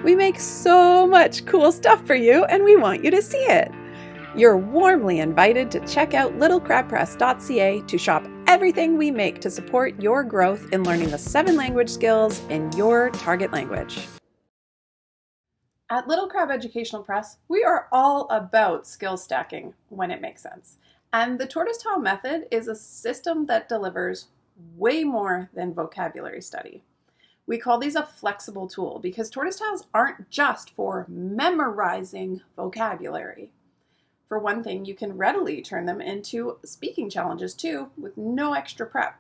We make so much cool stuff for you, and we want you to see it. You're warmly invited to check out littlecrabpress.ca to shop everything we make to support your growth in learning the 7 language skills in your target language. At Little Crab Educational Press, we are all about skill stacking when it makes sense. And the Tortoise Tile method is a system that delivers way more than vocabulary study. We call these a flexible tool because tortoise tiles aren't just for memorizing vocabulary. For one thing, you can readily turn them into speaking challenges too, with no extra prep.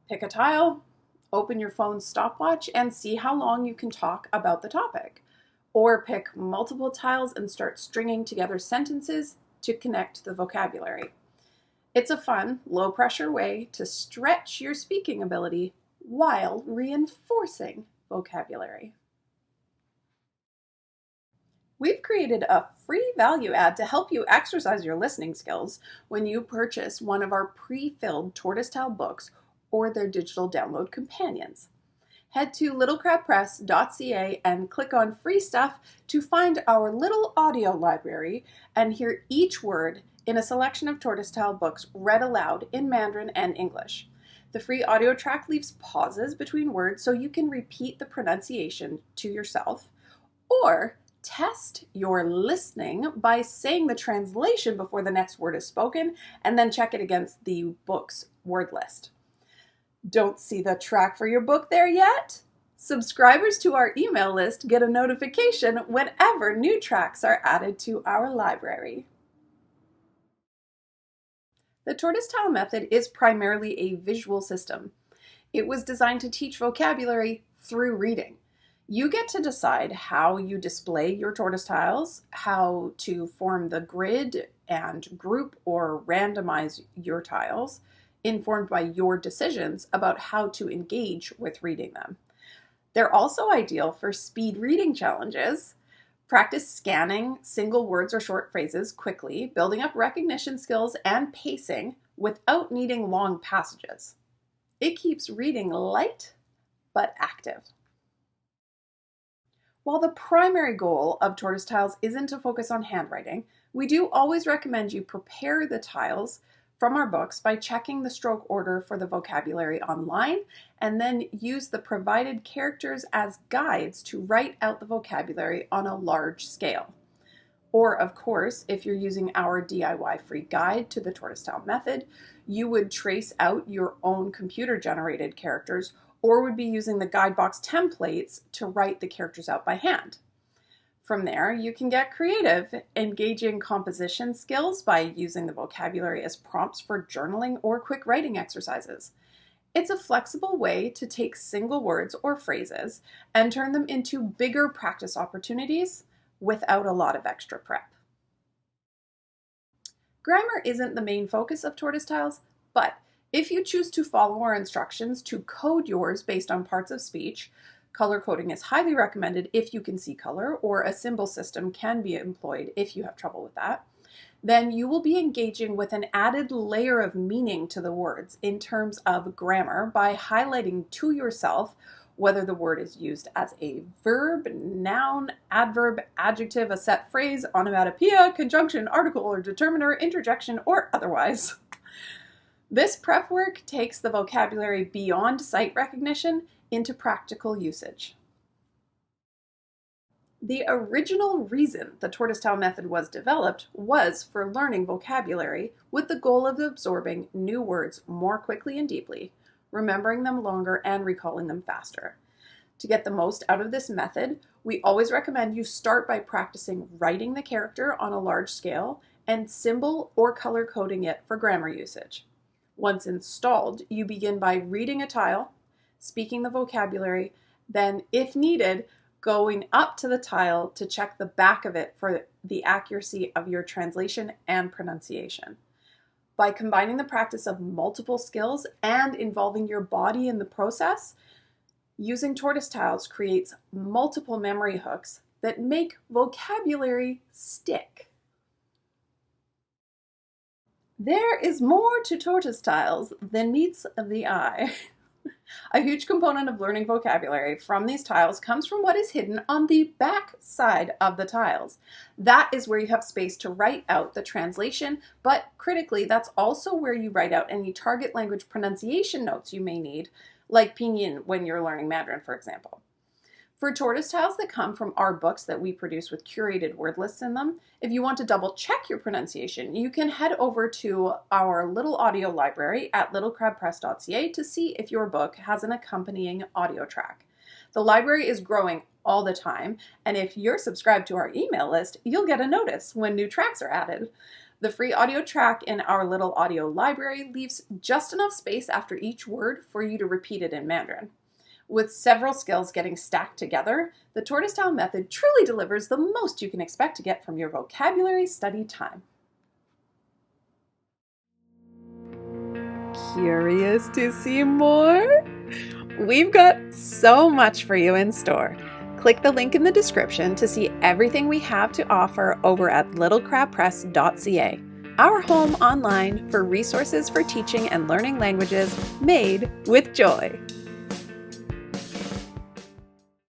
Pick a tile, open your phone's stopwatch, and see how long you can talk about the topic. Or pick multiple tiles and start stringing together sentences to connect the vocabulary. It's a fun, low-pressure way to stretch your speaking ability while reinforcing vocabulary. We've created a free value add to help you exercise your listening skills when you purchase one of our pre-filled Tortoise Tile books or their digital download companions. Head to littlecrabpress.ca and click on Free Stuff to find our little audio library and hear each word in a selection of Tortoise Tile books read aloud in Mandarin and English. The free audio track leaves pauses between words so you can repeat the pronunciation to yourself, or test your listening by saying the translation before the next word is spoken and then check it against the book's word list. Don't see the track for your book there yet? Subscribers to our email list get a notification whenever new tracks are added to our library. The Tortoise Tile method is primarily a visual system. It was designed to teach vocabulary through reading. You get to decide how you display your tortoise tiles, how to form the grid and group or randomize your tiles, informed by your decisions about how to engage with reading them. They're also ideal for speed reading challenges. Practice scanning single words or short phrases quickly, building up recognition skills and pacing without needing long passages. It keeps reading light but active. While the primary goal of Tortoise Tiles isn't to focus on handwriting, we do always recommend you prepare the tiles from our books by checking the stroke order for the vocabulary online, and then use the provided characters as guides to write out the vocabulary on a large scale. Or, of course, if you're using our DIY free guide to the Tortoise Tile method, you would trace out your own computer-generated characters or would be using the guidebox templates to write the characters out by hand. From there, you can get creative, engaging composition skills by using the vocabulary as prompts for journaling or quick writing exercises. It's a flexible way to take single words or phrases and turn them into bigger practice opportunities without a lot of extra prep. Grammar isn't the main focus of Tortoise Tiles, but if you choose to follow our instructions to code yours based on parts of speech, color coding is highly recommended if you can see color, or a symbol system can be employed if you have trouble with that. Then you will be engaging with an added layer of meaning to the words in terms of grammar by highlighting to yourself whether the word is used as a verb, noun, adverb, adjective, a set phrase, onomatopoeia, conjunction, article or determiner, interjection, or otherwise. This prep work takes the vocabulary beyond sight recognition into practical usage. The original reason the Tortoise Tile method was developed was for learning vocabulary with the goal of absorbing new words more quickly and deeply, remembering them longer and recalling them faster. To get the most out of this method, we always recommend you start by practicing writing the character on a large scale and symbol or color coding it for grammar usage. Once installed, you begin by reading a tile, speaking the vocabulary, then, if needed, going up to the tile to check the back of it for the accuracy of your translation and pronunciation. By combining the practice of multiple skills and involving your body in the process, using Tortoise Tiles creates multiple memory hooks that make vocabulary stick. There is more to Tortoise Tiles than meets the eye. A huge component of learning vocabulary from these tiles comes from what is hidden on the back side of the tiles. That is where you have space to write out the translation, but critically, that's also where you write out any target language pronunciation notes you may need, like pinyin when you're learning Mandarin, for example. For tortoise tiles that come from our books that we produce with curated word lists in them, if you want to double check your pronunciation, you can head over to our little audio library at littlecrabpress.ca to see if your book has an accompanying audio track. The library is growing all the time, and if you're subscribed to our email list, you'll get a notice when new tracks are added. The free audio track in our little audio library leaves just enough space after each word for you to repeat it in Mandarin. With several skills getting stacked together, the tortoise tile method truly delivers the most you can expect to get from your vocabulary study time. Curious to see more? We've got so much for you in store. Click the link in the description to see everything we have to offer over at littlecrabpress.ca, our home online for resources for teaching and learning languages made with joy.